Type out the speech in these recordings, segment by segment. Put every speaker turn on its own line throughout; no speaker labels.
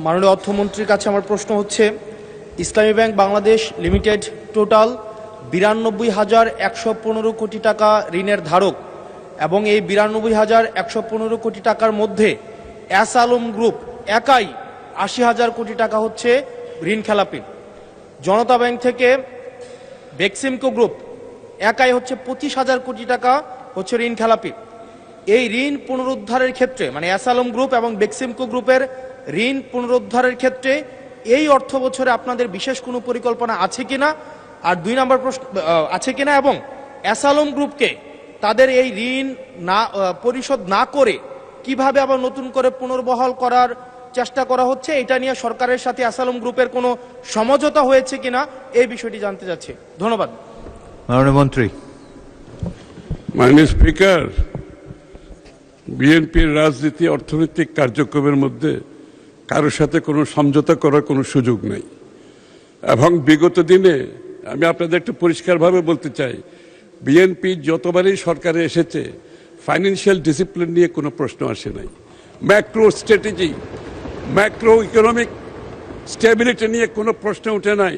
মাননীয় অর্থমন্ত্রীর কাছে আমার প্রশ্ন হচ্ছে, ইসলামী ব্যাংক বাংলাদেশ লিমিটেড টোটাল 92,115 কোটি টাকা ঋণের ধারক এবং এই 92,115 কোটি টাকার মধ্যে এস আলম গ্রুপ একাই 80,000 কোটি টাকা হচ্ছে ঋণ খেলাপি। জনতা ব্যাংক থেকে বেক্সিমকো গ্রুপ একাই হচ্ছে 25,000 কোটি টাকা হচ্ছে ঋণ খেলাপি। এই ঋণ পুনরুদ্ধারের ক্ষেত্রে মানে এস আলম গ্রুপ এবং বেক্সিমকো গ্রুপের ঋণ পুনরুদ্ধারের ক্ষেত্রে এই অর্থ বছরে আপনাদের বিশেষ কোনো পরিকল্পনা আছে কিনা, আর 2 নম্বর প্রশ্ন আছে কিনা, এবং এস আলম গ্রুপকে তাদের এই ঋণ না পরিশোধ না করে কিভাবে আবার নতুন করে পুনর্বহাল করার চেষ্টা করা হচ্ছে, এটা নিয়ে সরকারের সাথে এস আলম গ্রুপের কোনো সমঝোতা হয়েছে কিনা এই বিষয়টি জানতে চাচ্ছি। ধন্যবাদ।
মাননীয় মন্ত্রী।
মাননীয় স্পিকার, বিএনপির রাজনীতি অর্থনৈতিক কার্যক্রমের মধ্যে কারোর সাথে কোনো সমঝোতা করার কোনো সুযোগ নেই, এবং বিগত দিনে আমি আপনাদের একটু পরিষ্কারভাবে বলতে চাই, বিএনপি যতবারই সরকারে এসেছে ফাইন্যান্সিয়াল ডিসিপ্লিন নিয়ে কোনো প্রশ্ন আসে নাই, macro strategy macro economic stability নিয়ে কোনো প্রশ্ন উঠে নাই,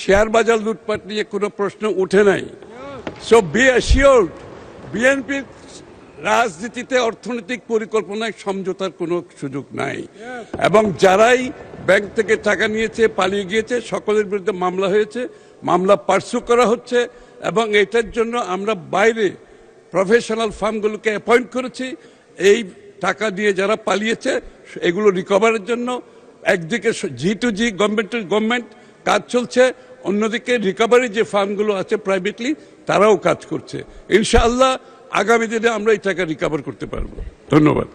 শেয়ার বাজার লুটপাট নিয়ে কোনো প্রশ্ন উঠে নাই। সো বি অ্যাসিওরড, বিএনপির রাজনীতিতে অর্থনৈতিক পরিকল্পনায় সমঝোতার কোনো সুযোগ নাই, এবং যারাই ব্যাংক থেকে টাকা নিয়েছে পালিয়ে গিয়েছে সকলের বিরুদ্ধে মামলা হয়েছে, মামলা পার্সু করা হচ্ছে, এবং এটার জন্য আমরা বাইরে প্রফেশনাল ফার্মগুলোকে অ্যাপয়েন্ট করেছি এই টাকা দিয়ে যারা পালিয়েছে এগুলো রিকভারের জন্য। একদিকে G2G গভর্নমেন্ট কাজ চলছে, অন্যদিকে রিকভারি যে ফার্মগুলো আছে প্রাইভেটলি তারাও কাজ করছে। ইনশাআল্লাহ আগামী দিনে আমরা এই টাকা রিকভার করতে পারবো। ধন্যবাদ।